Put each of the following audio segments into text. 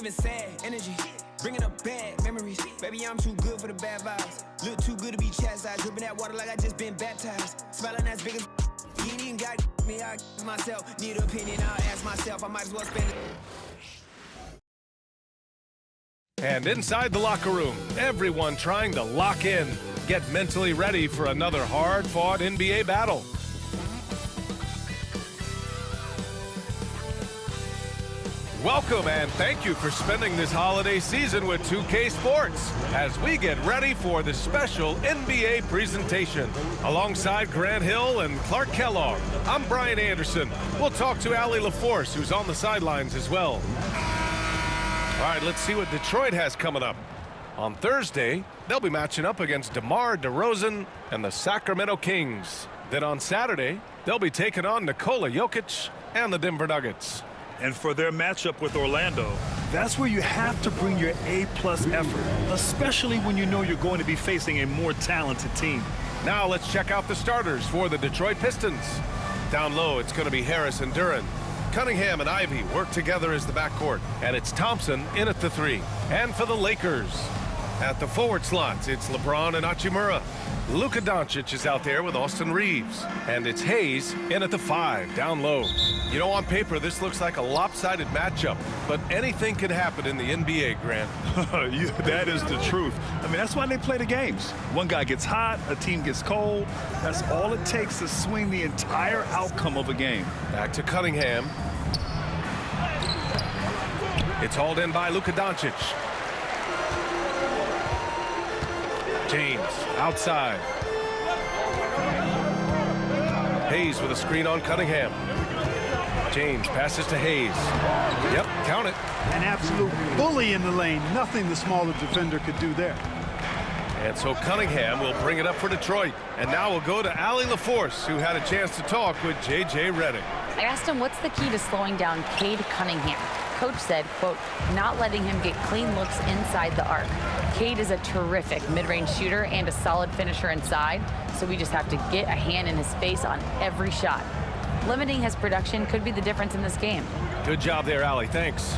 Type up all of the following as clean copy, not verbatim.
living sad energy, bringing up bad memories. Baby, I'm too good for the bad vibes. Look too good to be chastised, dripping that water like I just been baptized. Smiling as big as you ain't even got me, I myself. Need an opinion, I'll ask myself. I might as well spend it. And inside the locker room, everyone trying to lock in, get mentally ready for another hard-fought NBA battle. Welcome and thank you for spending this holiday season with 2K Sports as we get ready for the special NBA presentation. Alongside Grant Hill and Clark Kellogg, I'm Brian Anderson. We'll talk to Allie LaForce, who's on the sidelines as well. All right, let's see what Detroit has coming up. On Thursday, they'll be matching up against DeMar DeRozan and the Sacramento Kings. Then on Saturday, they'll be taking on Nikola Jokic and the Denver Nuggets. And for their matchup with Orlando, that's where you have to bring your A-plus effort, especially when you know you're going to be facing a more talented team. Now let's check out the starters for the Detroit Pistons. Down low, it's going to be Harris and Duren. Cunningham and Ivy work together as the backcourt, and it's Thompson in at the 3. And for the Lakers, at the forward slots, it's LeBron and Hachimura. Luka Doncic is out there with Austin Reeves, and it's Hayes in at the 5, down low. You know, on paper, this looks like a lopsided matchup, but anything can happen in the NBA, Grant. That is the truth. I mean, that's why they play the games. One guy gets hot, a team gets cold. That's all it takes to swing the entire outcome of a game. Back to Cunningham. It's hauled in by Luka Doncic. James outside. Hayes with a screen on Cunningham. James passes to Hayes. Yep, count it. An absolute bully in the lane. Nothing the smaller defender could do there. And so Cunningham will bring it up for Detroit. And now we'll go to Allie LaForce, who had a chance to talk with J.J. Redick. I asked him what's the key to slowing down Cade Cunningham. Coach said, quote, not letting him get clean looks inside the arc. Cade is a terrific mid-range shooter and a solid finisher inside, so we just have to get a hand in his face on every shot. Limiting his production could be the difference in this game. Good job there, Allie. Thanks.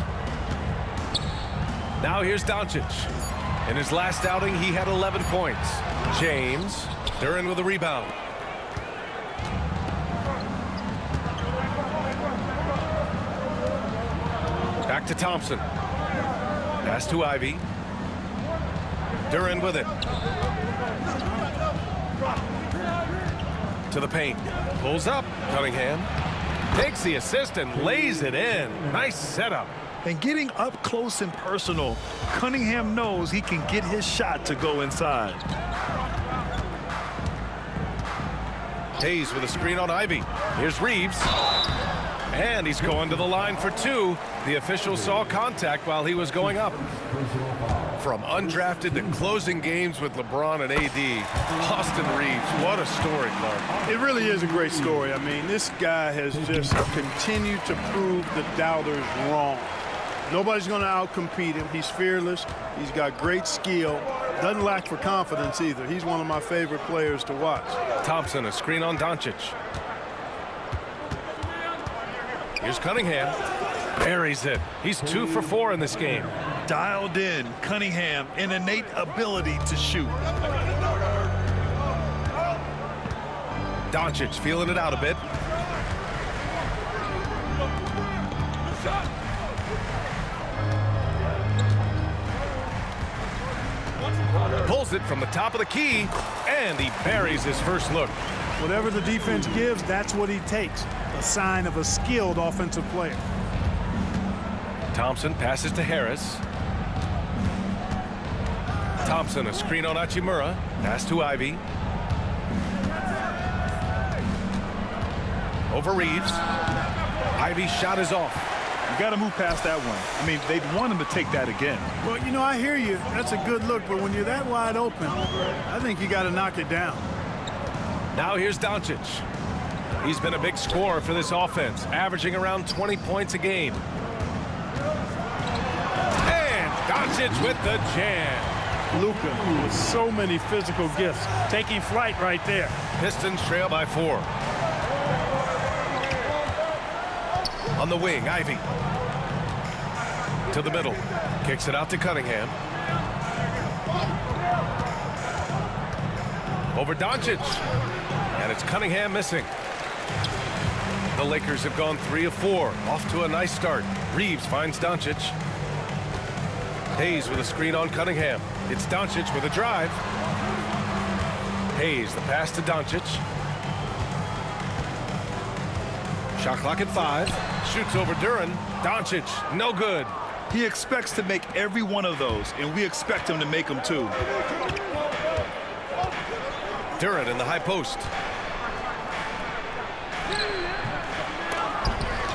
Now here's Doncic. In his last outing, he had 11 points. James, Duren with a rebound. Back to Thompson. Pass to Ivy. Duren with it. To the paint. Pulls up. Cunningham takes the assist and lays it in. Nice setup. And getting up close and personal, Cunningham knows he can get his shot to go inside. Hayes with a screen on Ivy. Here's Reeves. And he's going to the line for 2. The official saw contact while he was going up. From undrafted to closing games with LeBron and AD, Austin Reeves, what a story, Clark. It really is a great story. I mean, this guy has just continued to prove the doubters wrong. Nobody's going to outcompete him. He's fearless. He's got great skill. Doesn't lack for confidence either. He's one of my favorite players to watch. Thompson, a screen on Doncic. Here's Cunningham. Buries it. He's 2 for 4 in this game. Dialed in, Cunningham, an innate ability to shoot. Doncic feeling it out a bit. Pulls it from the top of the key, and he buries his first look. Whatever the defense gives, that's what he takes. A sign of a skilled offensive player. Thompson passes to Harris. Thompson, a screen on Hachimura. Pass to Ivy. Over Reeves. Ivy's shot is off. You got to move past that one. I mean, they'd want him to take that again. Well, you know, I hear you. That's a good look, but when you're that wide open, I think you got to knock it down. Now here's Doncic. He's been a big scorer for this offense, averaging around 20 points a game. And Doncic with the jam. Luka with so many physical gifts, taking flight right there. Pistons trail by 4. On the wing, Ivy. To the middle. Kicks it out to Cunningham. Over Doncic. And it's Cunningham missing. The Lakers have gone 3 of 4. Off to a nice start. Reeves finds Doncic. Hayes with a screen on Cunningham. It's Doncic with a drive. Hayes, the pass to Doncic. Shot clock at 5. Shoots over Duren. Doncic, no good. He expects to make every one of those, and we expect him to make them too. Duren in the high post.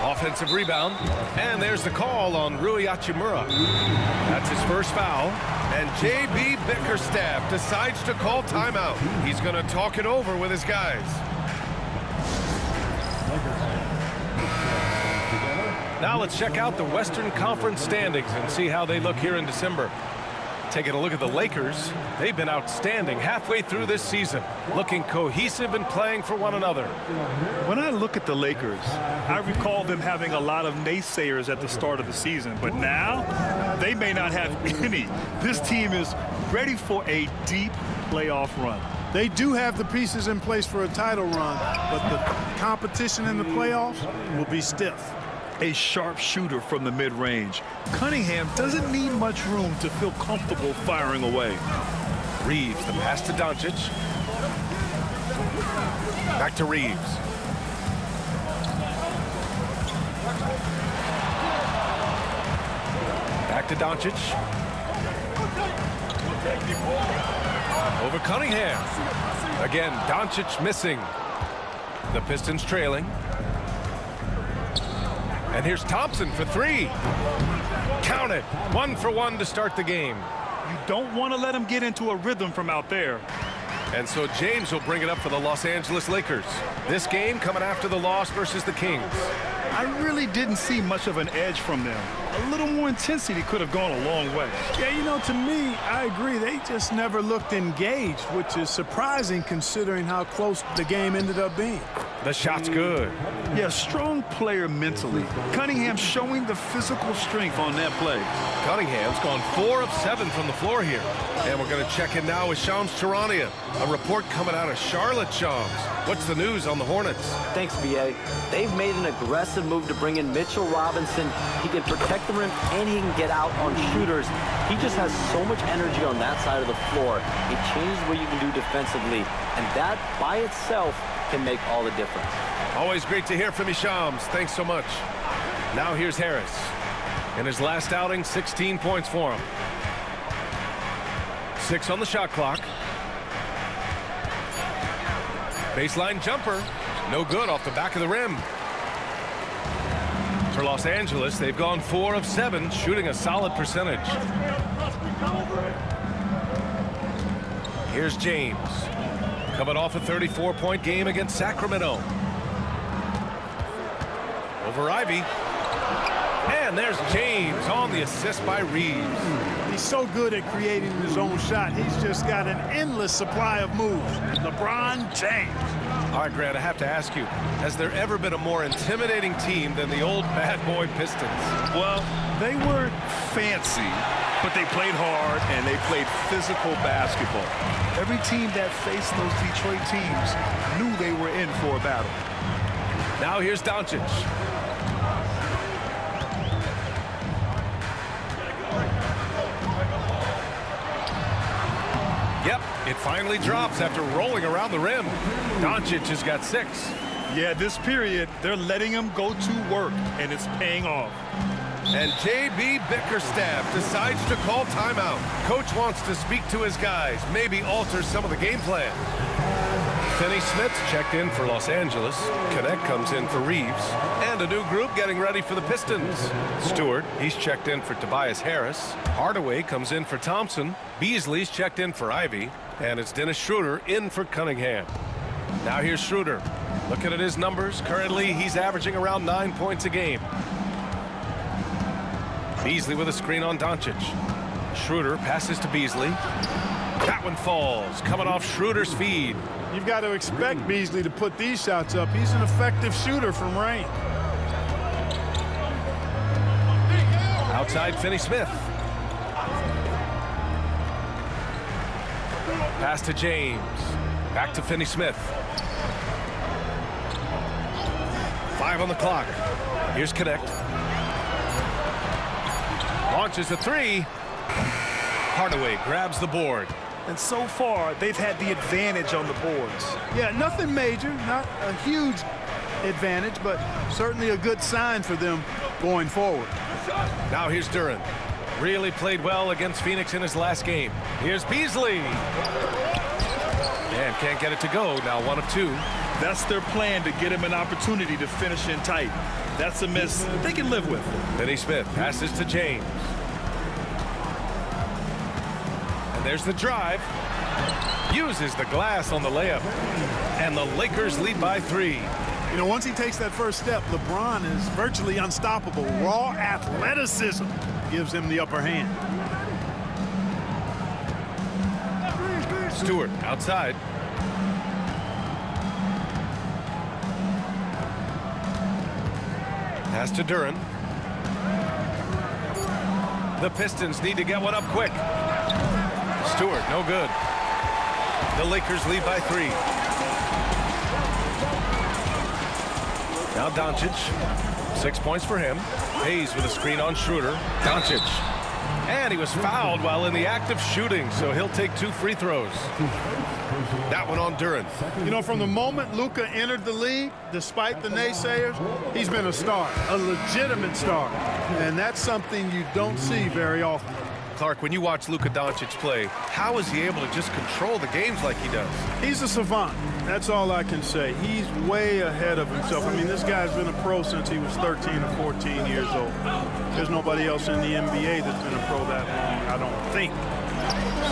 Offensive rebound, and there's the call on Rui Hachimura. That's his first foul, and J.B. Bickerstaff decides to call timeout. He's going to talk it over with his guys. Now let's check out the Western Conference standings and see how they look here in December. Taking a look at the Lakers, they've been outstanding halfway through this season, looking cohesive and playing for one another. When I look at the Lakers, I recall them having a lot of naysayers at the start of the season, but now they may not have any. This team is ready for a deep playoff run. They do have the pieces in place for a title run, but the competition in the playoffs will be stiff. A sharp shooter from the mid-range. Cunningham doesn't need much room to feel comfortable firing away. Reeves, the pass to Doncic. Back to Reeves. Back to Doncic. Over Cunningham. Again, Doncic missing. The Pistons trailing. And here's Thompson for 3. Count it. 1 for 1 to start the game. You don't want to let him get into a rhythm from out there. And so James will bring it up for the Los Angeles Lakers. This game coming after the loss versus the Kings. I really didn't see much of an edge from them. A little more intensity could have gone a long way. Yeah, you know, to me, I agree. They just never looked engaged, which is surprising considering how close the game ended up being. The shot's good. Yeah, strong player mentally. Cunningham showing the physical strength on that play. Cunningham's gone 4 of 7 from the floor here. And we're going to check in now with Shams Charania. A report coming out of Charlotte, Shams. What's the news on the Hornets? Thanks, B.A. They've made an aggressive move to bring in Mitchell Robinson. He can protect the rim and he can get out on shooters. He just has so much energy on that side of the floor. It changes what you can do defensively. And that by itself can make all the difference. Always great to hear from you, Shams. Thanks so much. Now here's Harris. In his last outing, 16 points for him. 6 on the shot clock. Baseline jumper. No good off the back of the rim. For Los Angeles, they've gone 4 of 7, shooting a solid percentage. Here's James. Coming off a 34-point game against Sacramento. Over Ivy. And there's James on the assist by Reeves. He's so good at creating his own shot. He's just got an endless supply of moves. LeBron James. All right, Grant, I have to ask you, has there ever been a more intimidating team than the old bad boy Pistons? Well, they weren't fancy, but they played hard and they played physical basketball. Every team that faced those Detroit teams knew they were in for a battle. Now here's Doncic. Yep, it finally drops after rolling around the rim. Doncic has got 6. Yeah, this period, they're letting him go to work, and it's paying off. And J.B. Bickerstaff decides to call timeout. Coach wants to speak to his guys, maybe alter some of the game plan. Finney Smith's checked in for Los Angeles. Connect comes in for Reeves. And a new group getting ready for the Pistons. Stewart, he's checked in for Tobias Harris. Hardaway comes in for Thompson. Beasley's checked in for Ivy. And it's Dennis Schroeder in for Cunningham. Now here's Schroeder. Looking at his numbers, currently he's averaging around 9 points a game. Beasley with a screen on Doncic. Schroeder passes to Beasley. That one falls, coming off Schroeder's feed. You've got to expect Beasley to put these shots up. He's an effective shooter from range. Outside Finney Smith. Pass to James. Back to Finney Smith. 5 on the clock. Here's Connect. Launches a 3. Hardaway grabs the board. And so far, they've had the advantage on the boards. Yeah, nothing major, not a huge advantage, but certainly a good sign for them going forward. Now here's Duran. Really played well against Phoenix in his last game. Here's Beasley. And can't get it to go. Now 1 of 2. That's their plan, to get him an opportunity to finish in tight. That's a miss they can live with. Finney Smith passes to James. And there's the drive. Uses the glass on the layup. And the Lakers lead by 3. You know, once he takes that first step, LeBron is virtually unstoppable. Raw athleticism gives him the upper hand. Stewart outside. Pass to Duran. The Pistons need to get one up quick. Stewart, no good. The Lakers lead by 3. Now Doncic. 6 points for him. Hayes with a screen on Schroeder. Doncic. And he was fouled while in the act of shooting, so he'll take 2 free throws. That one on Duran. You know, from the moment Luka entered the league, despite the naysayers, he's been a star, a legitimate star. And that's something you don't see very often. Clark, when you watch Luka Doncic play, how is he able to just control the games like he does? He's a savant. That's all I can say. He's way ahead of himself. I mean, this guy's been a pro since he was 13 or 14 years old. There's nobody else in the NBA that's been a pro that long, I don't think.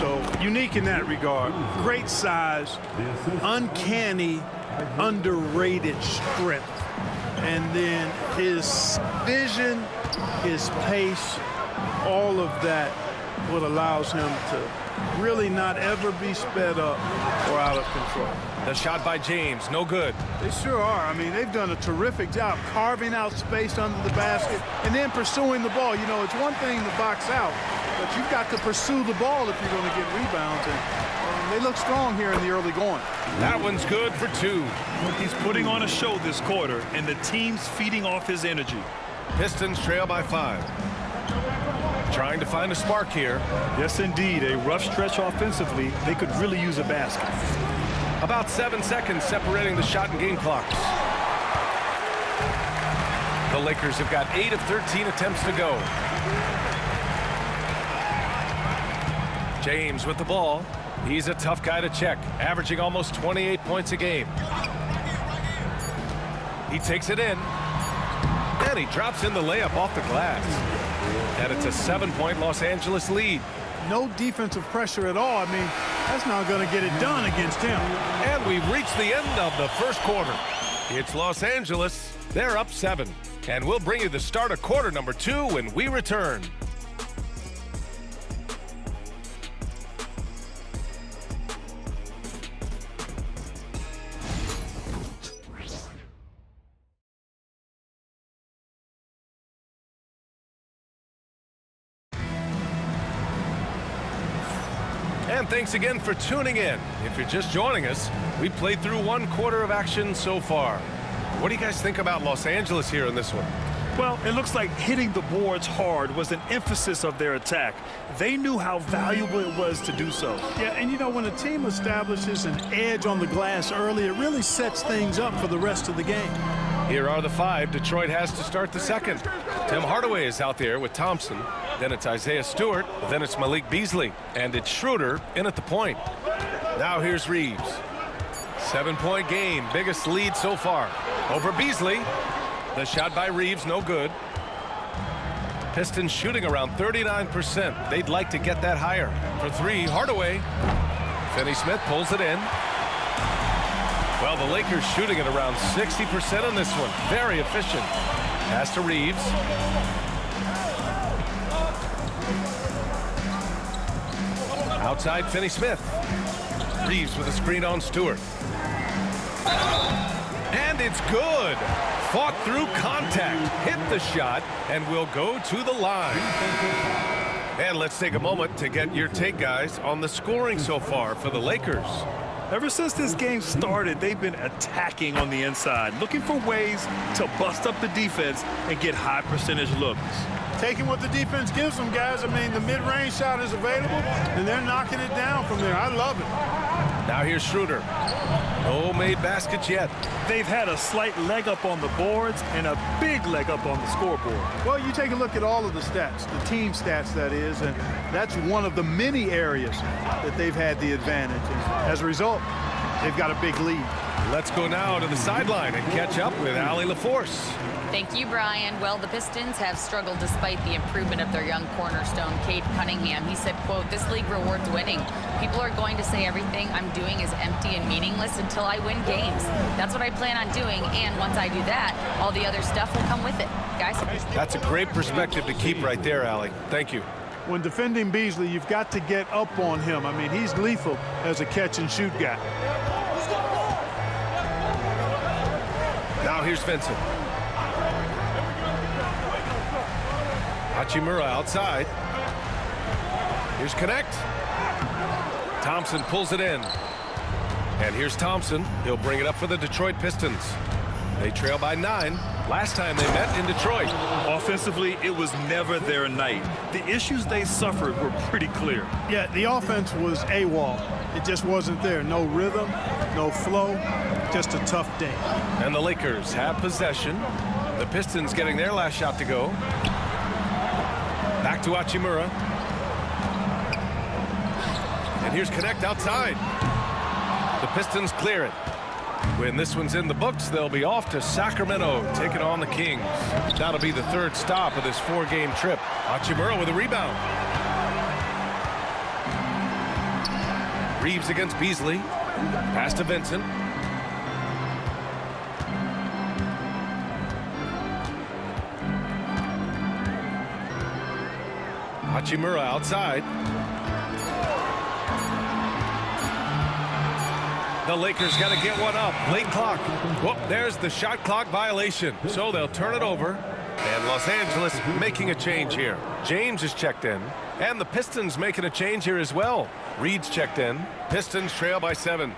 So unique in that regard. Great size, uncanny, underrated strength. And then his vision, his pace, all of that what allows him to really not ever be sped up or out of control. The shot by James, no good. They sure are. I mean, they've done a terrific job carving out space under the basket and then pursuing the ball. You know, it's one thing to box out, but you've got to pursue the ball if you're going to get rebounds. And they look strong here in the early going. That one's good for 2. He's putting on a show this quarter, and the team's feeding off his energy. Pistons trail by 5. Trying to find a spark here. Yes, indeed. A rough stretch offensively. They could really use a basket. About 7 seconds separating the shot and game clocks. The Lakers have got 8 of 13 attempts to go. James with the ball. He's a tough guy to check, averaging almost 28 points a game. He takes it in. And he drops in the layup off the glass. And it's a 7-point Los Angeles lead. No defensive pressure at all. I mean, that's not going to get it done against him. And we've reached the end of the first quarter. It's Los Angeles. They're up 7. And we'll bring you the start of quarter number 2 when we return. And thanks again for tuning in. If you're just joining us, we played through 1 quarter of action so far. What do you guys think about Los Angeles here in this one? Well, it looks like hitting the boards hard was an emphasis of their attack. They knew how valuable it was to do so. Yeah, and you know, when a team establishes an edge on the glass early, it really sets things up for the rest of the game. Here are the 5 Detroit has to start the second. Tim Hardaway is out there with Thompson. Then it's Isaiah Stewart. Then it's Malik Beasley. And it's Schroeder in at the point. Now here's Reeves. 7-point game. Biggest lead so far. Over Beasley. The shot by Reeves, no good. Pistons shooting around 39%. They'd like to get that higher. For 3, Hardaway. Finney Smith pulls it in. Well, the Lakers shooting at around 60% on this one. Very efficient. Pass to Reeves. Outside Finney Smith. Reeves with a screen on Stewart. And And it's good. Fought through contact, hit the shot, and will go to the line. And let's take a moment to get your take, guys, on the scoring so far for the Lakers. Ever since this game started, they've been attacking on the inside, looking for ways to bust up the defense and get high percentage looks. Taking what the defense gives them, guys. I mean, the mid-range shot is available, and they're knocking it down from there. I love it. Now here's Schroeder. No made baskets yet. They've had a slight leg up on the boards and a big leg up on the scoreboard. Well, you take a look at all of the stats, the team stats, that is, and that's one of the many areas that they've had the advantage. And as a result, they've got a big lead. Let's go now to the sideline and catch up with Allie LaForce. Thank you, Brian. Well, the Pistons have struggled despite the improvement of their young cornerstone, Cade Cunningham. He said, quote, "This league rewards winning. People are going to say everything I'm doing is empty and meaningless until I win games. That's what I plan on doing, and once I do that, all the other stuff will come with it." Guys? That's a great perspective to keep right there, Allie. Thank you. When defending Beasley, you've got to get up on him. I mean, he's lethal as a catch-and-shoot guy. Now here's Vincent. Hachimura outside. Here's Connect. Thompson pulls it in. And here's Thompson. He'll bring it up for the Detroit Pistons. They trail by 9. Last time they met in Detroit. Offensively, it was never their night. The issues they suffered were pretty clear. Yeah, the offense was AWOL. It just wasn't there. No rhythm, no flow, just a tough day. And the Lakers have possession. The Pistons getting their last shot to go. Back to Hachimura. And here's Connect outside. The Pistons clear it. When this one's in the books, they'll be off to Sacramento, taking on the Kings. That'll be the third stop of this 4-game trip. Hachimura with a rebound. Reeves against Beasley. Pass to Vincent. Hachimura outside. The Lakers got to get one up. Late clock. Whoop, there's the shot clock violation. So they'll turn it over. And Los Angeles making a change here. James is checked in. And the Pistons making a change here as well. Reed's checked in. Pistons trail by 7.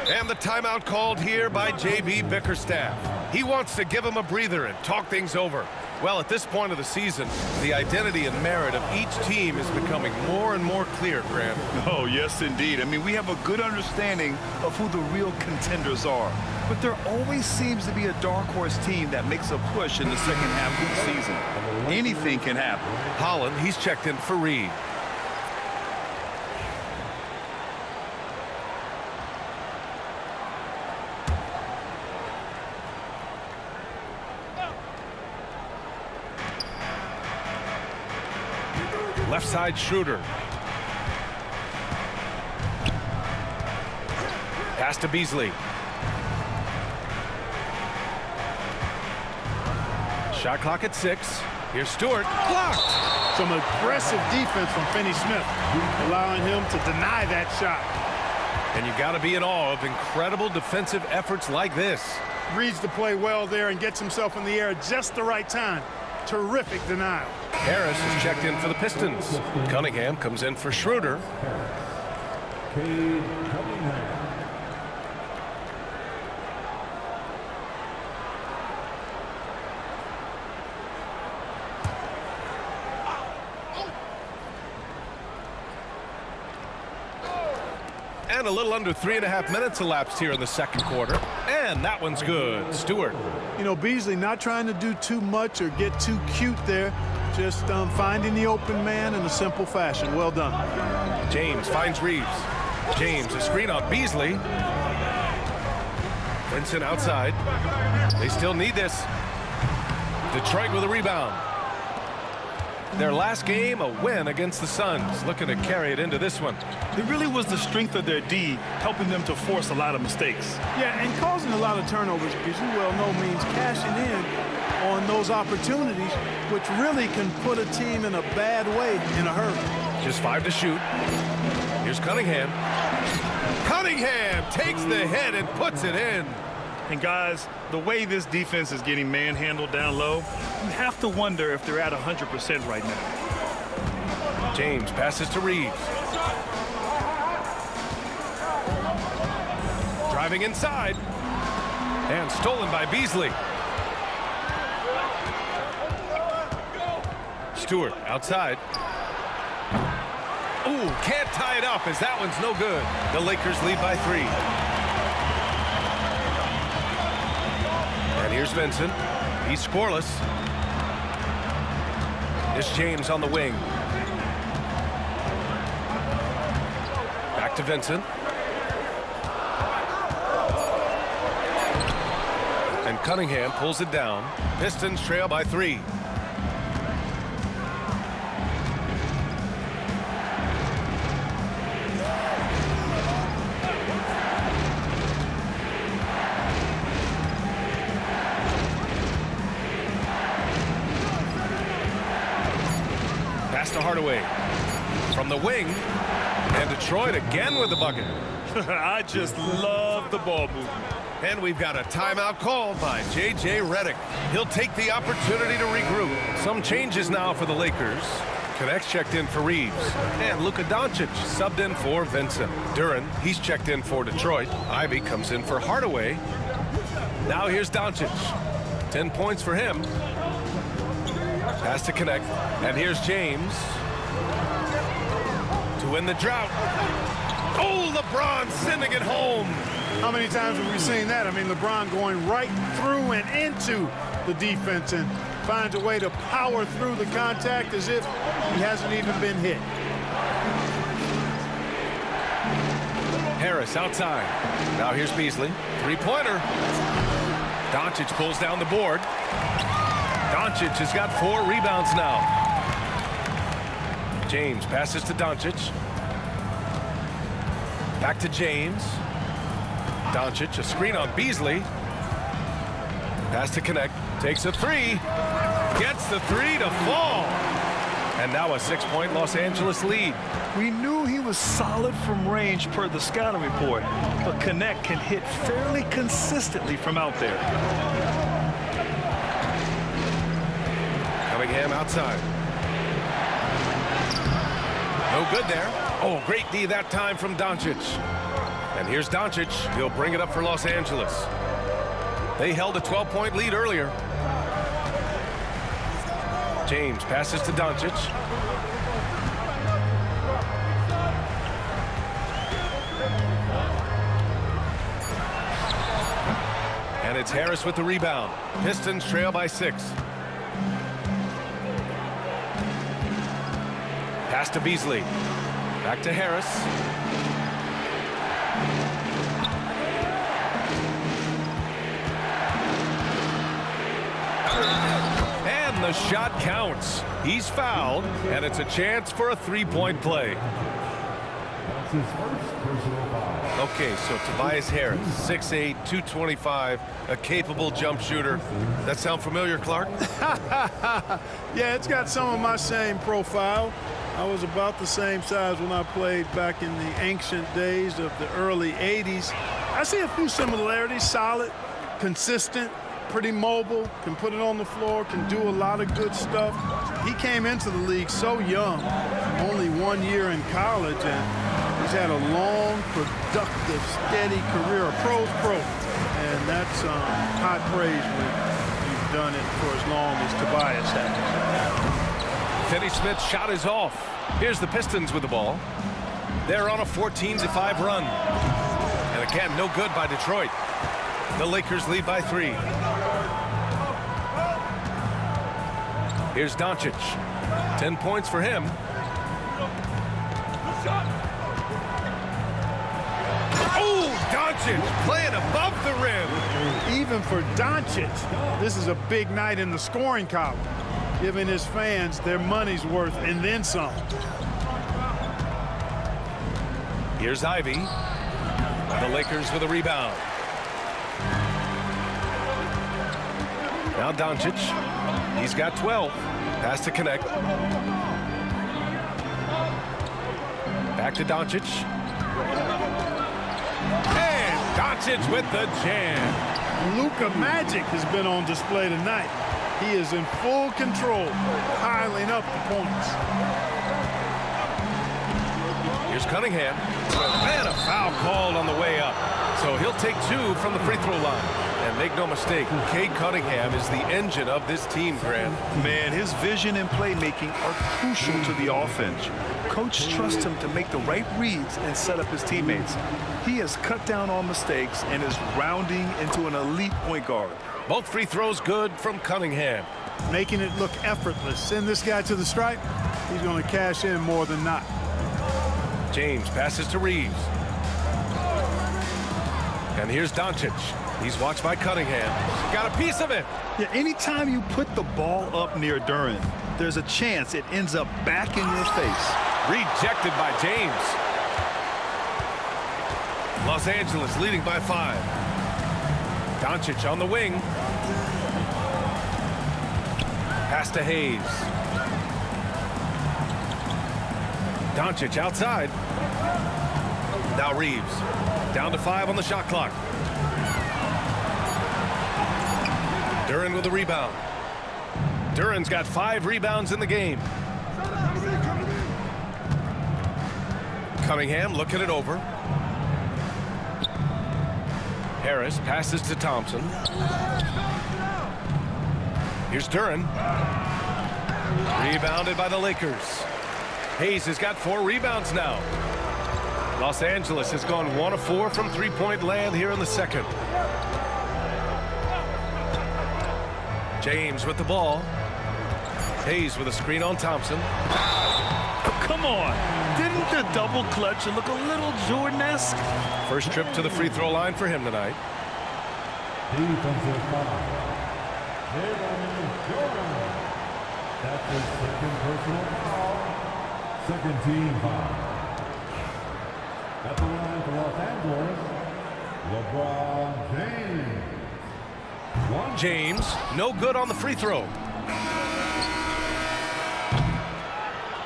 And the timeout called here by J.B. Bickerstaff. He wants to give him a breather and talk things over. Well, at this point of the season, the identity and merit of each team is becoming more and more clear, Graham. Oh, yes, indeed. I mean, we have a good understanding of who the real contenders are. But there always seems to be a dark horse team that makes a push in the second half of the season. Anything can happen. Holland, he's checked in for Reed. Left side, Schroeder. Pass to Beasley. Shot clock at 6. Here's Stewart. Blocked. Some aggressive defense from Finney-Smith, allowing him to deny that shot. And you got to be in awe of incredible defensive efforts like this. Reads the play well there and gets himself in the air at just the right time. Terrific denial. Harris is checked in for the Pistons. Cunningham comes in for Schroeder. And a little under 3.5 minutes elapsed here in the second quarter. And that one's good. Stewart. You know, Beasley not trying to do too much or get too cute there. Just finding the open man in a simple fashion. Well done. James finds Reeves. James, a screen on Beasley. Vincent outside. They still need this. Detroit with a rebound. Their last game, a win against the Suns. Looking to carry it into this one. It really was the strength of their D helping them to force a lot of mistakes. Yeah, and causing a lot of turnovers, because you well know means cashing in on those opportunities, which really can put a team in a bad way in a hurry. Just 5 to shoot. Here's Cunningham. Cunningham takes the hit and puts it in. And guys, the way this defense is getting manhandled down low, you have to wonder if they're at 100% right now. James passes to Reeves. Driving inside. And stolen by Beasley. Stewart outside. Ooh, can't tie it up as that one's no good. The Lakers lead by 3. And here's Vincent. He's scoreless. It's James on the wing. Back to Vincent. And Cunningham pulls it down. Pistons trail by 3. Pass to Hardaway. From the wing. And Detroit again with the bucket. I just love the ball movement. And we've got a timeout called by J.J. Redick. He'll take the opportunity to regroup. Some changes now for the Lakers. Connects checked in for Reeves. And Luka Doncic subbed in for Vincent. Duren, he's checked in for Detroit. Ivy comes in for Hardaway. Now here's Doncic. 10 points for him. Pass to Connect. And here's James. To win the drought. Oh, LeBron sending it home. How many times have we seen that? I mean, LeBron going right through and into the defense and finds a way to power through the contact as if he hasn't even been hit. Harris outside. Now here's Beasley. Three-pointer. Doncic pulls down the board. Doncic has got 4 rebounds now. James passes to Doncic. Back to James. Doncic, a screen on Beasley. Pass to Connect. Takes a 3. Gets the 3 to fall. And now a 6-point Los Angeles lead. We knew he was solid from range per the scouting report, but Connect can hit fairly consistently from out there. Cunningham outside. No good there. Oh, great D that time from Doncic. And here's Doncic. He'll bring it up for Los Angeles. They held a 12-point lead earlier. James passes to Doncic. And it's Harris with the rebound. Pistons trail by 6. Pass to Beasley. Back to Harris. And the shot counts. He's fouled, and it's a chance for a 3-point play. Okay, so Tobias Harris, 6'8", 225, a capable jump shooter. That sound familiar, Clark? Yeah, it's got some of my same profile. I was about the same size when I played back in the ancient days of the early 80s. I see a few similarities. Solid, consistent, pretty mobile, can put it on the floor, can do a lot of good stuff. He came into the league so young, only 1 year in college, and he's had a long, productive, steady career, a pro's pro. And that's high praise when you've done it for as long as Tobias has. Finney-Smith's shot is off. Here's the Pistons with the ball. They're on a 14-5 run. And again, no good by Detroit. The Lakers lead by 3. Here's Doncic. 10 points for him. Oh, Doncic playing above the rim. Even for Doncic, this is a big night in the scoring column, giving his fans their money's worth and then some. Here's Ivy. The Lakers with a rebound. Now Doncic. He's got 12. Pass to Connect. Back to Doncic. And Doncic with the jam. Luka Magic has been on display tonight. He is in full control, piling up the points. Here's Cunningham. And a foul called on the way up. So he'll take 2 from the free throw line. And make no mistake, Cade Cunningham is the engine of this team, Grant. Man, his vision and playmaking are crucial to the offense. Coach trusts him to make the right reads and set up his teammates. He has cut down on mistakes and is rounding into an elite point guard. Both free throws good from Cunningham. Making it look effortless. Send this guy to the stripe. He's going to cash in more than not. James passes to Reeves. And here's Doncic. He's watched by Cunningham. Got a piece of it. Yeah, anytime you put the ball up near Duren, there's a chance it ends up back in your face. Rejected by James. Los Angeles leading by 5. Doncic on the wing. Pass to Hayes. Doncic outside. Now Reeves. Down to 5 on the shot clock. Duren with the rebound. Duren's got 5 rebounds in the game. Cunningham looking it over. Harris passes to Thompson. Here's Duren. Rebounded by the Lakers. Hayes has got 4 rebounds now. Los Angeles has gone 1 of 4 from three-point land here in the second. James with the ball. Hayes with a screen on Thompson. Come on. Didn't the double clutch look a little Jordan-esque? First trip to the free throw line for him tonight. Defensive foul. That's his second personal foul. Second team foul. At the line for Los Angeles, LeBron James. James, no good on the free throw.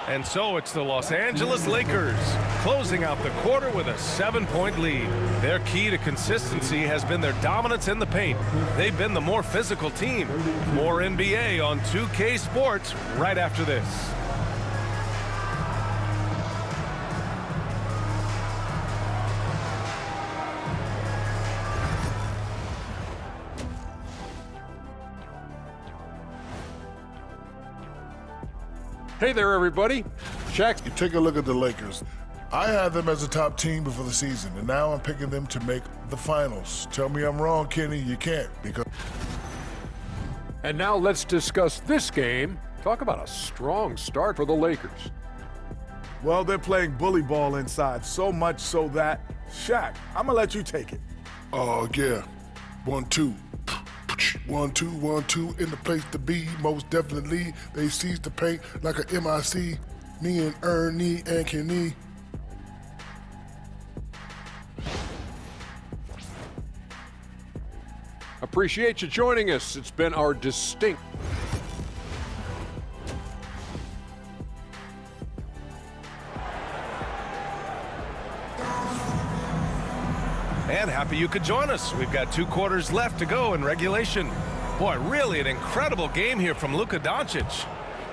And so it's the Los Angeles Lakers closing out the quarter with a 7-point lead. Their key to consistency has been their dominance in the paint. They've been the more physical team. More NBA on 2K Sports right after this. Hey there, everybody. Shaq. You take a look at the Lakers. I had them as a top team before the season, and now I'm picking them to make the finals. Tell me I'm wrong, Kenny. You can't, because... And now let's discuss this game. Talk about a strong start for the Lakers. Well, they're playing bully ball inside, so much so that... Shaq, I'm gonna let you take it. Oh, yeah. 1-2. 1-2, 1-2, in the place to be, most definitely. They seize the paint like a MIC. Me and Ernie and Kenny. Appreciate you joining us. It's been our distinct... And happy you could join us. We've got 2 quarters left to go in regulation. Boy, really an incredible game here from Luka Doncic.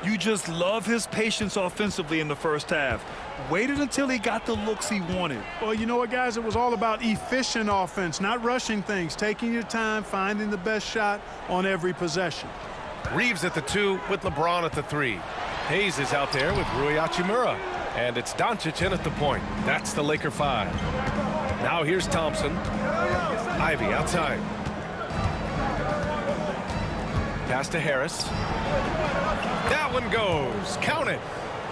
You just love his patience offensively in the first half. Waited until he got the looks he wanted. Well, you know what, guys? It was all about efficient offense, not rushing things, taking your time, finding the best shot on every possession. Reeves at the 2 with LeBron at the 3. Hayes is out there with Rui Hachimura. And it's Doncic in at the point. That's the Laker 5. Now here's Thompson. Ivy outside. Pass to Harris. That one goes. Count it.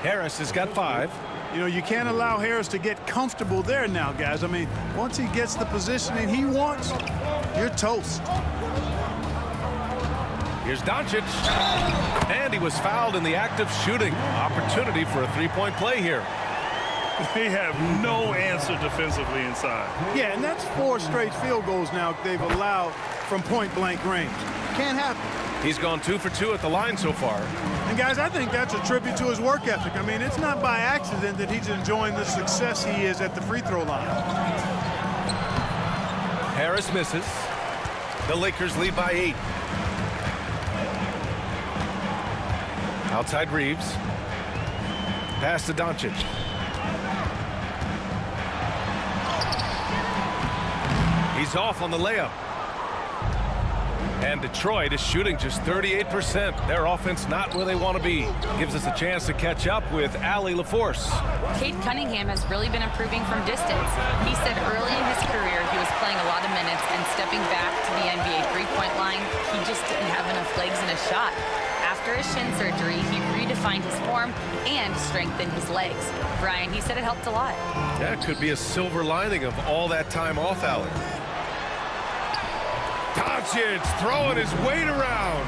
Harris has got 5. You know, you can't allow Harris to get comfortable there now, guys. I mean, once he gets the positioning he wants, you're toast. Here's Doncic. And he was fouled in the act of shooting. Opportunity for a 3-point play here. They have no answer defensively inside. Yeah, and that's 4 straight field goals now they've allowed from point-blank range. Can't happen. He's gone 2 for 2 at the line so far. And, guys, I think that's a tribute to his work ethic. I mean, it's not by accident that he's enjoying the success he is at the free throw line. Harris misses. The Lakers lead by 8. Outside Reeves. Pass to Doncic. He's off on the layup. And Detroit is shooting just 38%. Their offense not where they want to be. Gives us a chance to catch up with Allie LaForce. Cade Cunningham has really been improving from distance. He said early in his career he was playing a lot of minutes, and stepping back to the NBA three-point line, he just didn't have enough legs in his shot. After his shin surgery, he redefined his form and strengthened his legs. Brian, he said it helped a lot. That could be a silver lining of all that time off, Allie. Doncic throwing his weight around.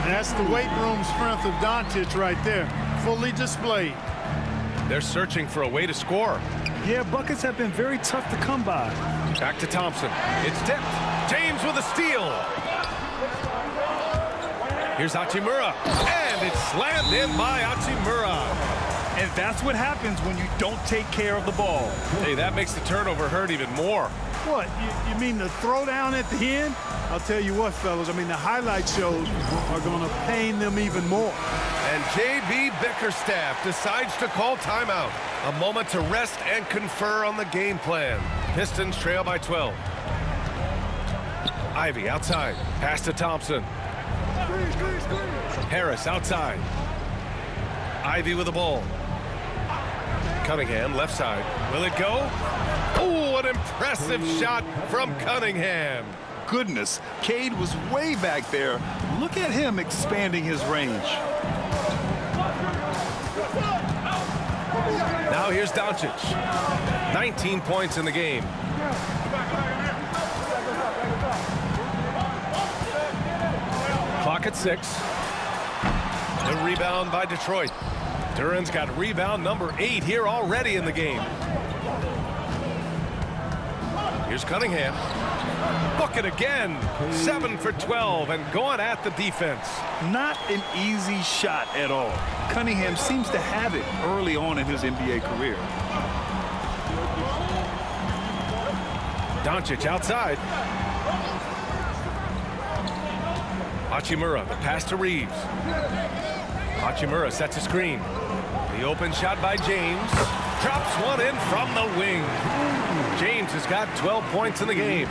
That's the weight room strength of Doncic right there, fully displayed. They're searching for a way to score. Yeah, buckets have been very tough to come by. Back to Thompson. It's tipped. James with a steal. Here's Hachimura. And it's slammed in by Hachimura. And that's what happens when you don't take care of the ball. Hey, that makes the turnover hurt even more. What, you mean the throwdown at the end? I'll tell you what, fellas, I mean, the highlight shows are going to pain them even more. And J.B. Bickerstaff decides to call timeout. A moment to rest and confer on the game plan. Pistons trail by 12. Ivy outside. Pass to Thompson. Harris outside. Ivy with the ball. Cunningham left side. Will it go? Oh, an impressive shot from Cunningham. Goodness, Cade was way back there. Look at him expanding his range. Now here's Doncic. 19 points in the game. Clock at 6. The rebound by Detroit. Duran's got rebound number 8 here already in the game. Here's Cunningham. Bucket again. 7 for 12 and going at the defense. Not an easy shot at all. Cunningham seems to have it early on in his NBA career. Doncic outside. Hachimura, the pass to Reeves. Hachimura sets a screen. The open shot by James. Drops one in from the wing. James has got 12 points in the game.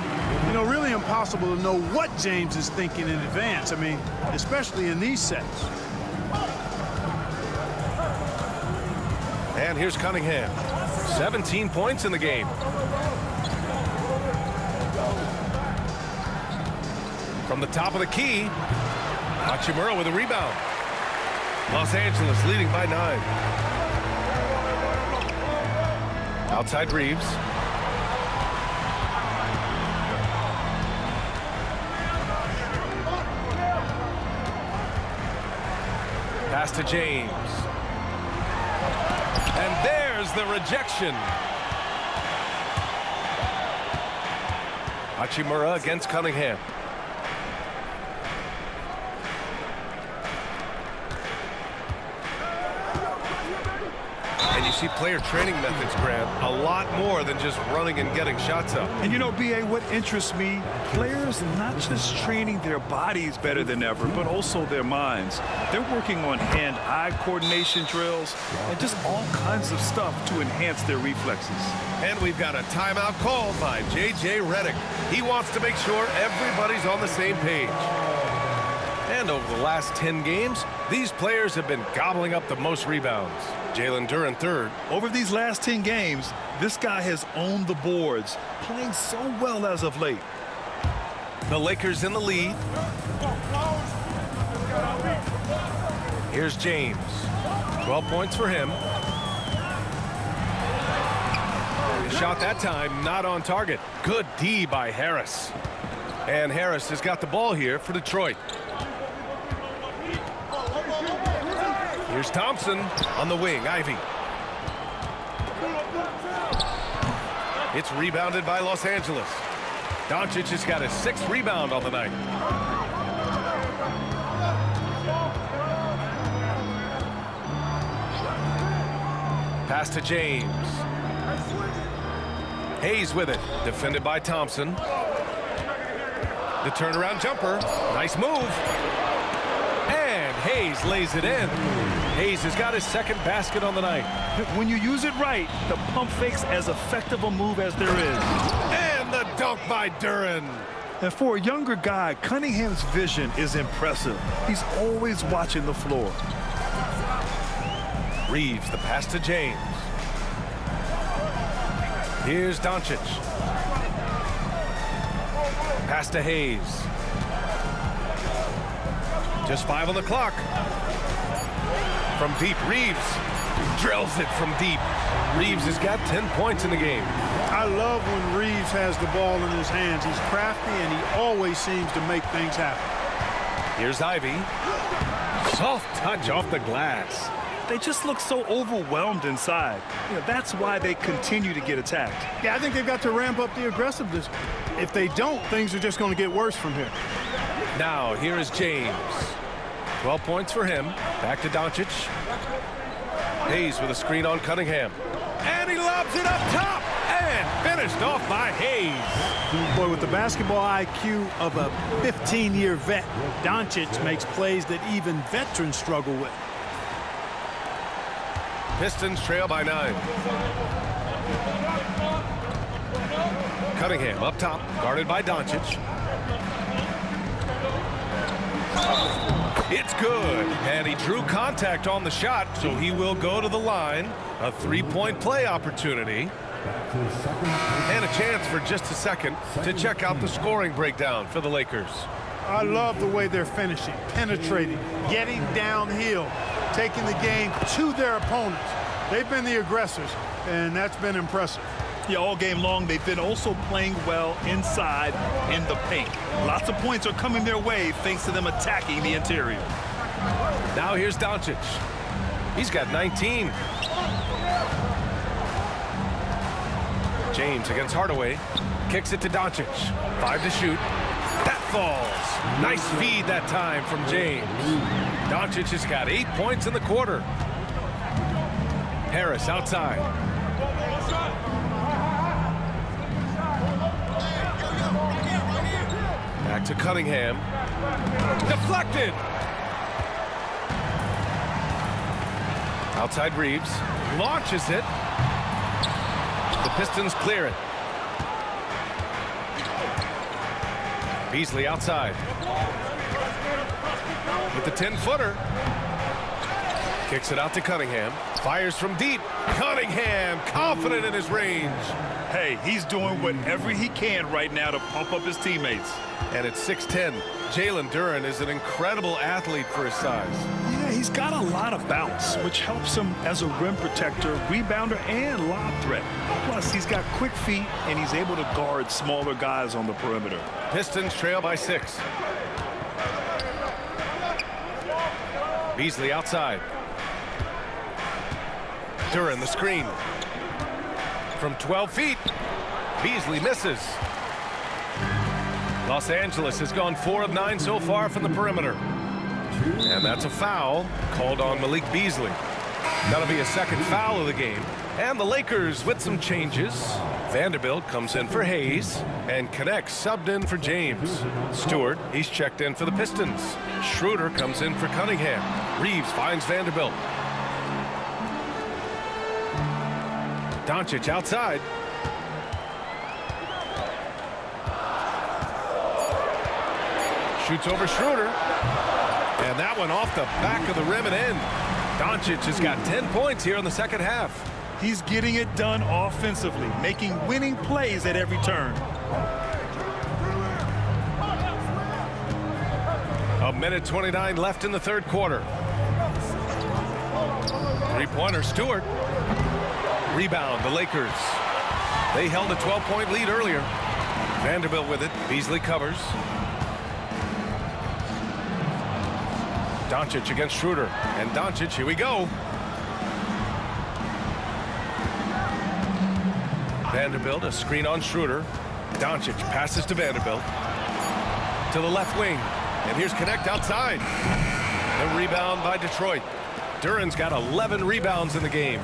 You know, really impossible to know what James is thinking in advance. I mean, especially in these sets. And here's Cunningham. 17 points in the game. From the top of the key, Hachimura with a rebound. Los Angeles leading by 9. Outside Reeves. Pass to James. And there's the rejection. Hachimura against Cunningham. And you see player training methods, Grant, a lot more than just running and getting shots up. And you know, B.A., what interests me, players not just training their bodies better than ever, but also their minds. They're working on hand-eye coordination drills and just all kinds of stuff to enhance their reflexes. And we've got a timeout called by J.J. Redick. He wants to make sure everybody's on the same page. And over the last 10 games, these players have been gobbling up the most rebounds. Jalen Duren third. Over these last 10 games, this guy has owned the boards, playing so well as of late. The Lakers in the lead. Here's James. 12 points for him. Shot that time, not on target. Good D by Harris. And Harris has got the ball here for Detroit. Here's Thompson on the wing, Ivy. It's rebounded by Los Angeles. Doncic has got his 6th rebound on the night. Pass to James. Hayes with it, defended by Thompson. The turnaround jumper. Nice move. And Hayes lays it in. Hayes has got his second basket on the night. When you use it right, the pump fake's as effective a move as there is. And the dunk by Duren. And for a younger guy, Cunningham's vision is impressive. He's always watching the floor. Reeves, the pass to James. Here's Doncic. Pass to Hayes. Just 5 on the clock. From deep, Reeves drills it from deep. Reeves has got 10 points in the game. I love when Reeves has the ball in his hands. He's crafty, and he always seems to make things happen. Here's Ivy. Soft touch off the glass. They just look so overwhelmed inside. That's why they continue to get attacked. Yeah, I think they've got to ramp up the aggressiveness. If they don't, things are just going to get worse from here. Now, here is James. 12 points for him. Back to Doncic. Hayes with a screen on Cunningham. And he lobs it up top. And finished off by Hayes. Boy, with the basketball IQ of a 15-year vet, Doncic makes plays that even veterans struggle with. Pistons trail by 9. Cunningham up top, guarded by Doncic. It's good, and he drew contact on the shot, so he will go to the line. A 3-point play opportunity. And a chance for just a second to check out the scoring breakdown for the Lakers. I love the way they're finishing, penetrating, getting downhill, taking the game to their opponents. They've been the aggressors, and that's been impressive. Yeah, all game long, they've been also playing well inside in the paint. Lots of points are coming their way thanks to them attacking the interior. Now here's Doncic. He's got 19. James against Hardaway. Kicks it to Doncic. 5 to shoot. That falls. Nice feed that time from James. Doncic has got 8 points in the quarter. Harris outside. Back to Cunningham. Deflected. Outside Reeves. Launches it. The Pistons clear it. Beasley outside. With the 10-footer. Kicks it out to Cunningham. Fires from deep. Cunningham confident in his range. Hey, he's doing whatever he can right now to pump up his teammates. And at 6'10", Jalen Duren is an incredible athlete for his size. Yeah, he's got a lot of bounce, which helps him as a rim protector, rebounder, and lob threat. Plus, he's got quick feet, and he's able to guard smaller guys on the perimeter. Pistons trail by 6. Beasley outside. Duren the screen. From 12 feet, Beasley misses. Los Angeles has gone 4 of 9 so far from the perimeter. And that's a foul called on Malik Beasley. That'll be a second foul of the game. And the Lakers with some changes. Vanderbilt comes in for Hayes, and Connect subbed in for James. Stewart, he's checked in for the Pistons. Schroeder comes in for Cunningham. Reeves finds Vanderbilt. Doncic outside. Shoots over Schroeder. And that one off the back of the rim and in. Doncic has got 10 points here in the second half. He's getting it done offensively, making winning plays at every turn. A minute 29 left in the third quarter. Three-pointer, Stewart. Rebound, the Lakers. They held a 12-point lead earlier. Vanderbilt with it. Beasley covers. Doncic against Schroeder. And Doncic, here we go. Vanderbilt, a screen on Schroeder. Doncic passes to Vanderbilt. To the left wing. And here's Connect outside. The rebound by Detroit. Duren's got 11 rebounds in the game.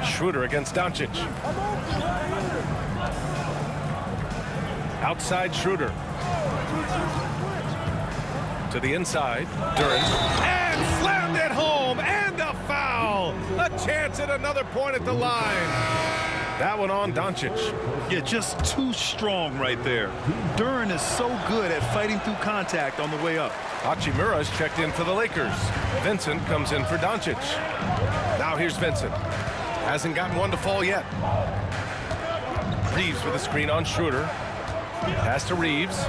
Schroeder against Doncic. Outside Schroeder. To the inside, Duran. And slammed it home, and a foul! A chance at another point at the line. That one on Doncic. Yeah, just too strong right there. Duran is so good at fighting through contact on the way up. Hachimura's checked in for the Lakers. Vincent comes in for Doncic. Now here's Vincent. Hasn't gotten one to fall yet. Reeves with a screen on Schroeder. Pass to Reeves.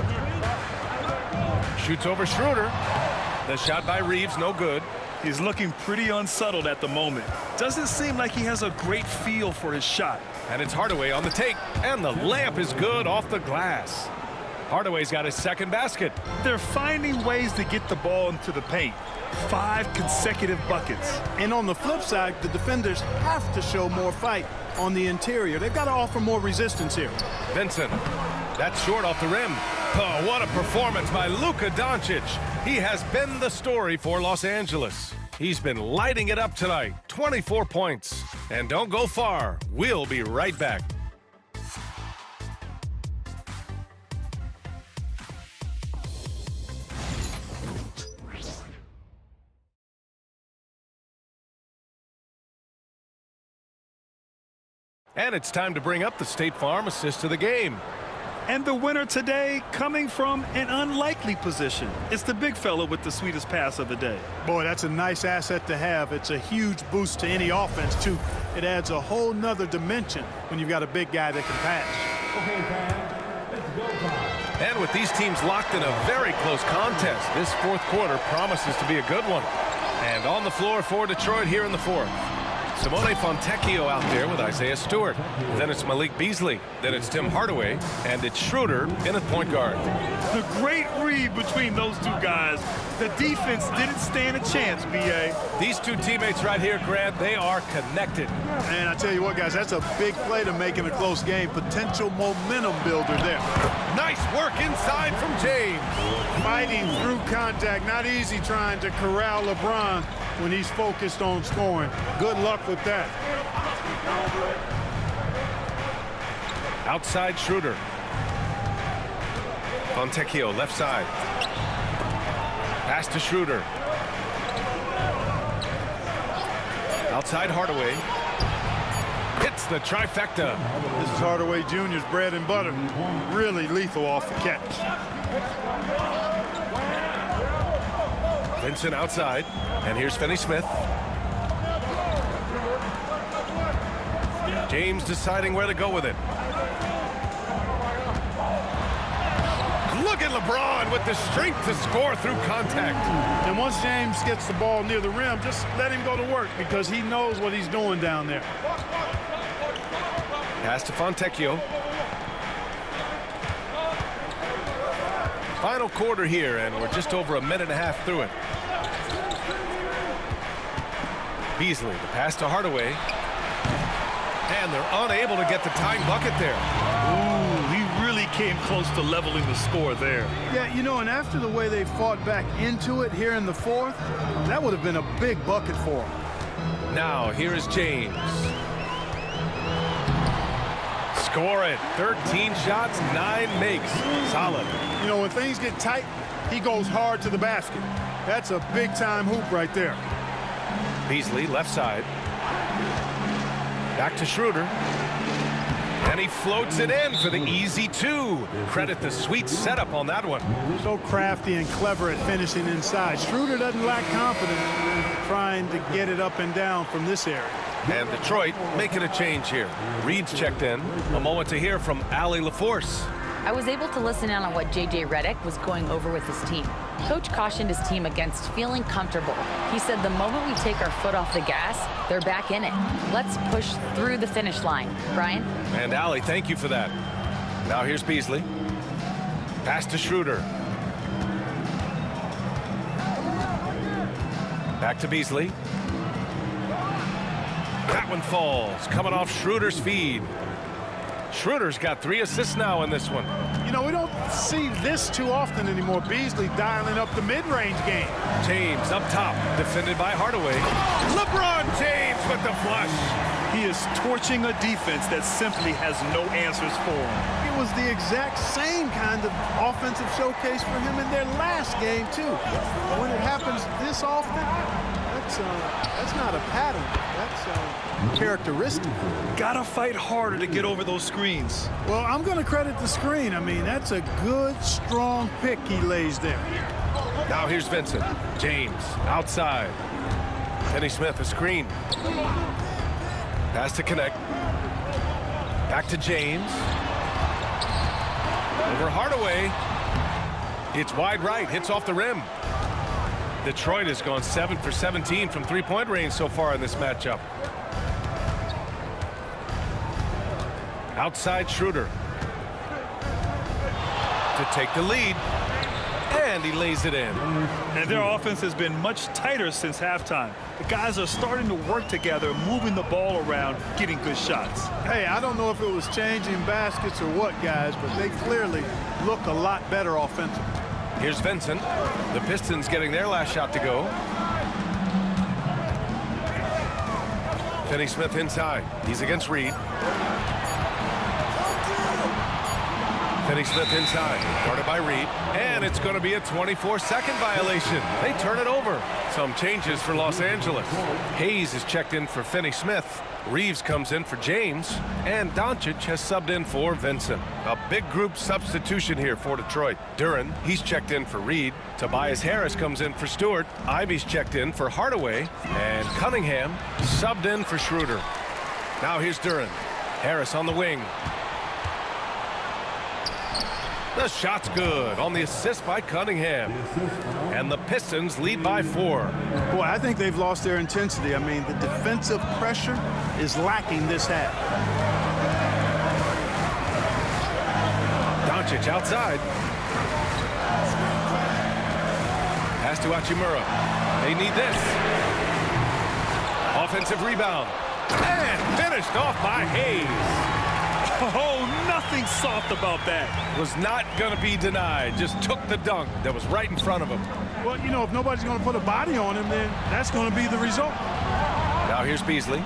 Shoots over Schroeder. The shot by Reeves, no good. He's looking pretty unsettled at the moment. Doesn't seem like he has a great feel for his shot. And it's Hardaway on the take. And the layup is good off the glass. Hardaway's got his second basket. They're finding ways to get the ball into the paint. 5 consecutive buckets. And on the flip side, the defenders have to show more fight on the interior. They've got to offer more resistance here. Vincent. That's short off the rim. Oh, what a performance by Luka Doncic. He has been the story for Los Angeles. He's been lighting it up tonight. 24 points. And don't go far. We'll be right back. And it's time to bring up the State Farm assist of the game. And the winner today coming from an unlikely position. It's the big fella with the sweetest pass of the day. Boy, that's a nice asset to have. It's a huge boost to any offense, too. It adds a whole nother dimension when you've got a big guy that can pass. Okay, fans, let's go time. And with these teams locked in a very close contest, this fourth quarter promises to be a good one. And on the floor for Detroit here in the fourth. Simone Fontecchio out there with Isaiah Stewart. Then it's Malik Beasley. Then it's Tim Hardaway. And it's Schroeder in at point guard. The great read between those two guys. The defense didn't stand a chance, B.A. These two teammates right here, Grant, they are connected. And I tell you what, guys, that's a big play to make in a close game. Potential momentum builder there. Nice work inside from James. Fighting through contact. Not easy trying to corral LeBron when he's focused on scoring. Good luck with that. Outside Schroeder. Fontecchio left side. Pass to Schroeder. Outside Hardaway. Hits the trifecta. This is Hardaway Jr.'s bread and butter. Really lethal off the catch. Vincent outside. And here's Finney-Smith. James deciding where to go with it. Look at LeBron with the strength to score through contact. And once James gets the ball near the rim, just let him go to work because he knows what he's doing down there. Pass to Fontecchio. Final quarter here, and we're just over a minute and a half through it. Beasley, the pass to Hardaway. And they're unable to get the tying bucket there. Ooh, he really came close to leveling the score there. Yeah, you know, and after the way they fought back into it here in the fourth, that would have been a big bucket for them. Now, here is James. Score it. 13 shots, 9 makes. Solid. You know, when things get tight, he goes hard to the basket. That's a big-time hoop right there. Beasley, left side. Back to Schroeder. And he floats it in for the easy 2. Credit the sweet setup on that one. So crafty and clever at finishing inside. Schroeder doesn't lack confidence trying to get it up and down from this area. And Detroit making a change here. Reed's checked in. A moment to hear from Allie LaForce. I was able to listen in on what J.J. Redick was going over with his team. Coach cautioned his team against feeling comfortable. He said the moment we take our foot off the gas, they're back in it. Let's push through the finish line. Brian? And Allie, thank you for that. Now here's Beasley. Pass to Schroeder. Back to Beasley. That one falls, coming off Schroeder's feed. Schroeder's got 3 assists now in this one. You know, we don't see this too often anymore. Beasley dialing up the mid-range game. James up top, defended by Hardaway. LeBron James with the flush. He is torching a defense that simply has no answers for him. It was the exact same kind of offensive showcase for him in their last game, too. When it happens this often, that's not a pattern. That's characteristic. Gotta fight harder to get over those screens. Well, I'm going to credit the screen. I mean, that's a good, strong pick he lays there. Now here's Vincent. James outside. Finney Smith, a screen. Pass to connect. Back to James. Over Hardaway. It's wide right. Hits off the rim. Detroit has gone 7 for 17 from three-point range so far in this matchup. Outside Schroeder. To take the lead. And he lays it in. And their offense has been much tighter since halftime. The guys are starting to work together, moving the ball around, getting good shots. Hey, I don't know if it was changing baskets or what, guys, but they clearly look a lot better offensively. Here's Vincent. The Pistons getting their last shot to go. Finney Smith inside. He's against Reed. Finney Smith inside, guarded by Reed, and it's going to be a 24-second violation. They turn it over. Some changes for Los Angeles. Hayes is checked in for Finney Smith. Reeves comes in for James, and Doncic has subbed in for Vincent. A big group substitution here for Detroit. Duren, he's checked in for Reed. Tobias Harris comes in for Stewart. Ivy's checked in for Hardaway, and Cunningham subbed in for Schroeder. Now here's Duren. Harris on the wing. The shot's good on the assist by Cunningham. And the Pistons lead by 4. Boy, I think they've lost their intensity. I mean, the defensive pressure is lacking this half. Doncic outside. Pass to Hachimura. They need this. Offensive rebound. And finished off by Hayes. Oh, nothing soft about that. Was not going to be denied. Just took the dunk that was right in front of him. Well, you know, if nobody's going to put a body on him, then that's going to be the result. Now here's Beasley.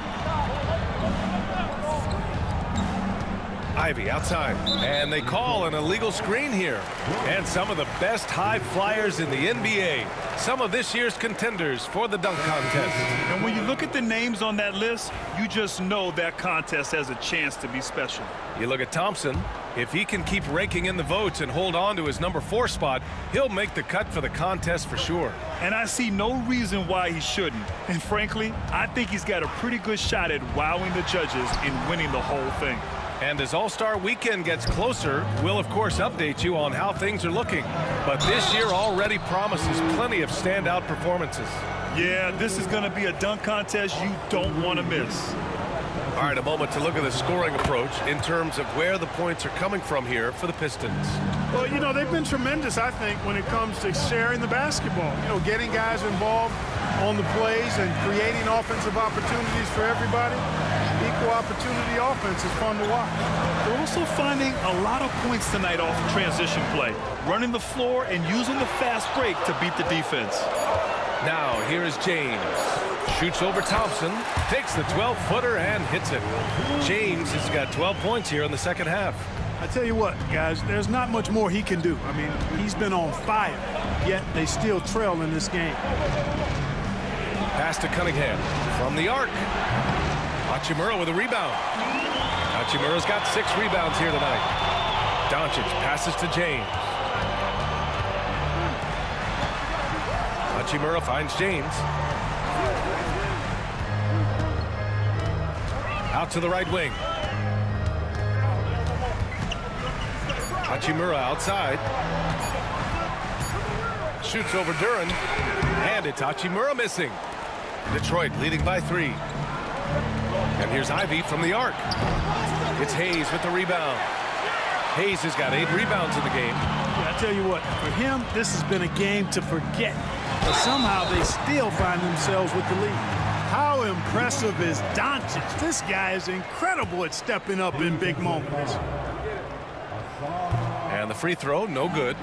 Ivy outside. And they call an illegal screen here. And some of the best high flyers in the NBA. Some of this year's contenders for the dunk contest. And when you look at the names on that list, you just know that contest has a chance to be special. You look at Thompson. If he can keep raking in the votes and hold on to his number 4 spot, he'll make the cut for the contest for sure. And I see no reason why he shouldn't. And frankly, I think he's got a pretty good shot at wowing the judges in winning the whole thing. And as All-Star Weekend gets closer, we'll of course update you on how things are looking. But this year already promises plenty of standout performances. Yeah, this is going to be a dunk contest you don't want to miss. All right, a moment to look at the scoring approach in terms of where the points are coming from here for the Pistons. Well, you know, they've been tremendous, I think, when it comes to sharing the basketball. You know, getting guys involved on the plays and creating offensive opportunities for everybody. Equal opportunity offense is fun to watch. They're also finding a lot of points tonight off of transition play, running the floor and using the fast break to beat the defense. Now, here is James. Shoots over Thompson, takes the 12-footer and hits it. James has got 12 points here in the second half. I tell you what, guys, there's not much more he can do. I mean, he's been on fire, yet they still trail in this game. Pass to Cunningham from the arc. Hachimura with a rebound. Hachimura's got 6 rebounds here tonight. Doncic passes to James. Hachimura finds James. Out to the right wing. Hachimura outside. Shoots over Duren. And it's Hachimura missing. Detroit leading by 3. And here's Ivy from the arc. It's Hayes with the rebound. Hayes has got 8 rebounds in the game. Yeah, I tell you what, for him, this has been a game to forget. But somehow they still find themselves with the lead. How impressive is Doncic? This guy is incredible at stepping up in big moments. And the free throw, no good.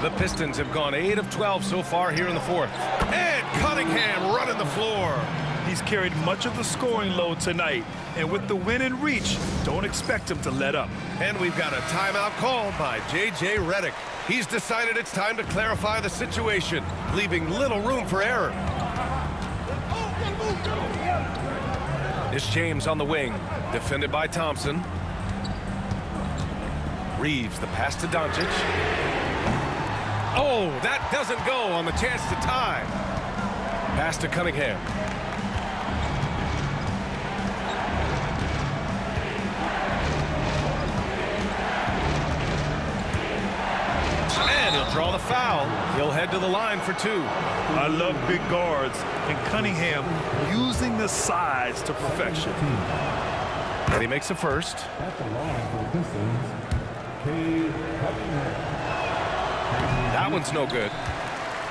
The Pistons have gone 8 of 12 so far here in the 4th. And Cunningham running the floor. He's carried much of the scoring load tonight, and with the win in reach, don't expect him to let up. And we've got a timeout called by J.J. Redick. He's decided it's time to clarify the situation, leaving little room for error. It's James on the wing, defended by Thompson. Reeves, the pass to Doncic. Oh, that doesn't go on the chance to tie. Pass to Cunningham. And he'll draw the foul. He'll head to the line for two. I love big guards, and Cunningham using the size to perfection. And he makes a first. At the line for the Pistons, Cade Cunningham. That one's no good.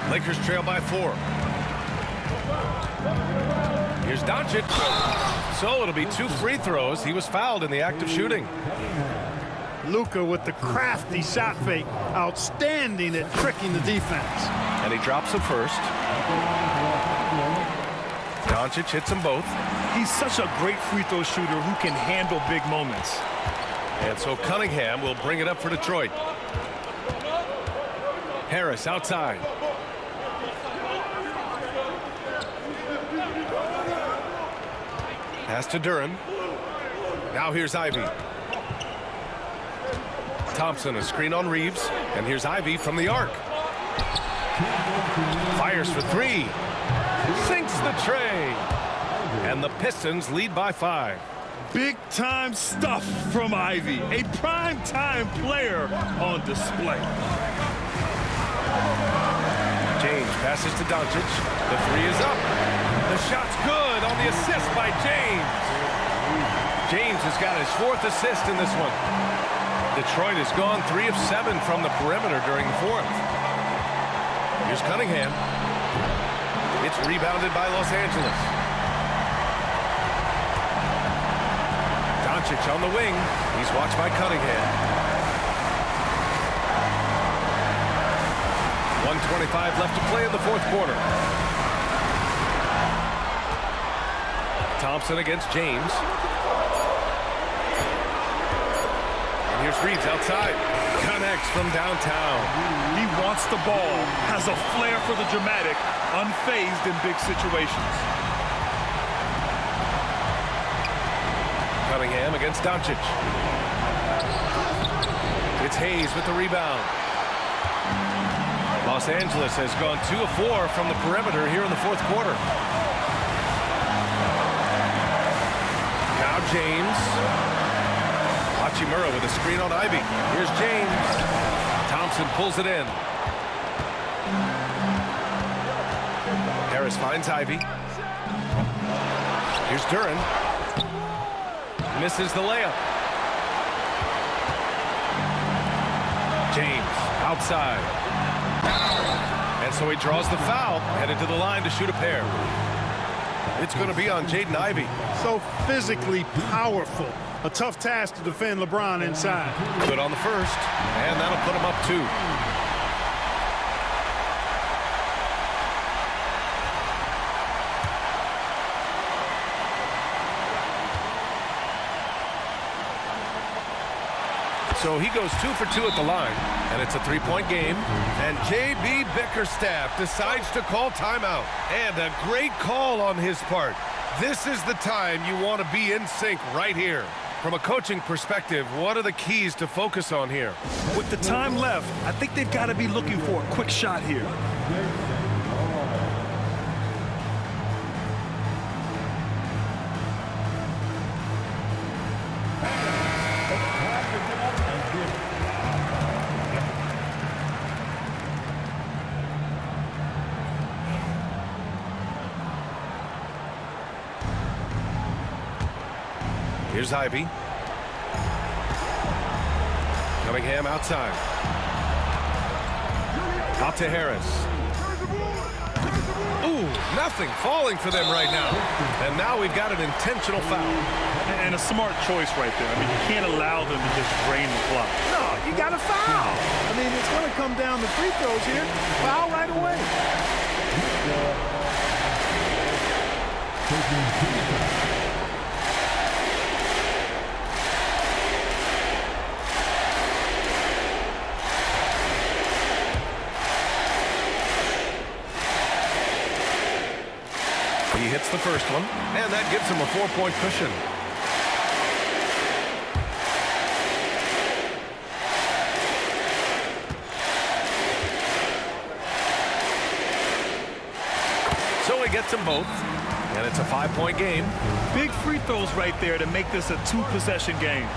Lakers trail by 4. Here's Doncic. So it'll be 2 free throws. He was fouled in the act of shooting. Luka with the crafty shot fake. Outstanding at tricking the defense. And he drops them first. Doncic hits them both. He's such a great free throw shooter who can handle big moments. And so Cunningham will bring it up for Detroit. Harris outside. Pass to Duren. Now here's Ivy. Thompson, a screen on Reeves. And here's Ivy from the arc. Fires for 3. Sinks the tray. And the Pistons lead by 5. Big-time stuff from Ivy, a prime-time player on display. James passes to Doncic. The 3 is up. The shot's good on the assist by James. James has got his 4th assist in this one. Detroit has gone 3 of 7 from the perimeter during the 4th. Here's Cunningham. It's rebounded by Los Angeles. Doncic on the wing. He's watched by Cunningham. 1:25 left to play in the 4th quarter. Thompson against James. And here's Reeves outside. Connects from downtown. He wants the ball, has a flair for the dramatic, unfazed in big situations. Cunningham against Doncic. It's Hayes with the rebound. Los Angeles has gone 2 of 4 from the perimeter here in the 4th quarter. Now James. Hachimura with a screen on Ivy. Here's James. Thompson pulls it in. Harris finds Ivy. Here's Duren. Misses the layup. James outside. And so he draws the foul, headed to the line to shoot a pair. It's going to be on Jaden Ivey. So physically powerful. A tough task to defend LeBron inside. Good on the first, and that'll put him up 2. So he goes 2 for 2 at the line, and it's a 3-point game. And J.B. Bickerstaff decides to call timeout, and a great call on his part. This is the time you want to be in sync right here. From a coaching perspective, what are the keys to focus on here? With the time left, I think they've got to be looking for a quick shot here. Here's Ivy. Cunningham outside. Out to Harris. Ooh, nothing falling for them right now. And now we've got an intentional foul. And a smart choice right there. I mean, you can't allow them to just drain the clock. No, you got to foul. I mean, it's going to come down to free throws here. Foul right away. taking team foul. He hits the first one, and that gives him a 4-point cushion. So he gets them both, and it's a 5-point game. Big free throws right there to make this a 2-possession game.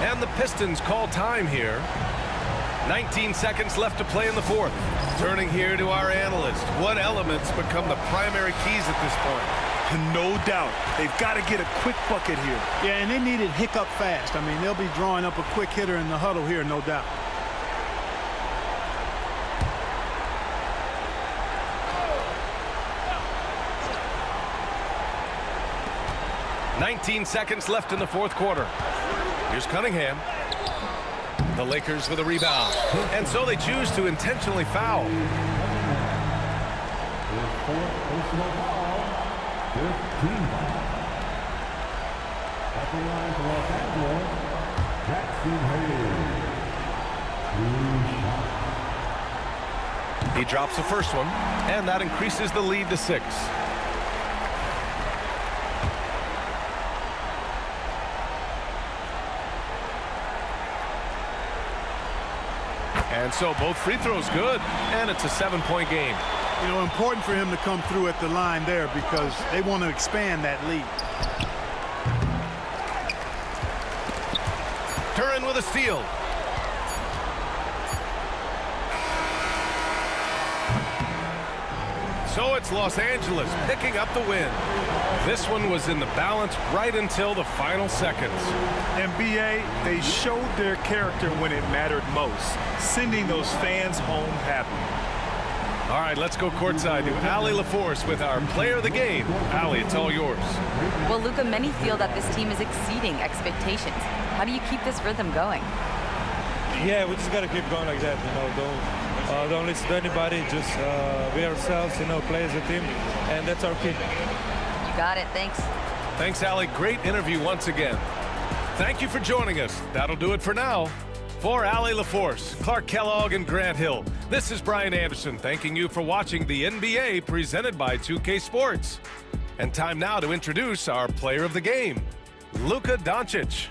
And the Pistons call time here. 19 seconds left to play in the fourth. Turning here to our analyst. What elements become the primary keys at this point? No doubt. They've got to get a quick bucket here. Yeah, and they need it hiccup fast. I mean, they'll be drawing up a quick hitter in the huddle here, no doubt. "19 seconds left in the fourth quarter. Here's Cunningham. The Lakers with a rebound. And so they choose to intentionally foul. His fourth personal foul, 15 foul. At the line for Los Angeles, Jackson Hayes. 2 shots. He drops the first one, and that increases the lead to 6. And so both free throws good, and it's a 7-point game. You know, important for him to come through at the line there because they want to expand that lead. Turin with a steal. So it's Los Angeles picking up the win. This one was in the balance right until the final seconds. And BA, they showed their character when it mattered most, sending those fans home happy. All right, let's go courtside to Allie LaForce with our player of the game. Allie, it's all yours. Well, Luka, many feel that this team is exceeding expectations. How do you keep this rhythm going? Yeah, we just got to keep going like that. You know, don't listen to anybody. Just be ourselves. You know, play as a team, and that's our key. You got it. Thanks. Thanks, Allie. Great interview once again. Thank you for joining us. That'll do it for now. For Allie LaForce, Clark Kellogg, and Grant Hill, this is Brian Anderson thanking you for watching the NBA presented by 2K Sports. And time now to introduce our player of the game, Luka Doncic.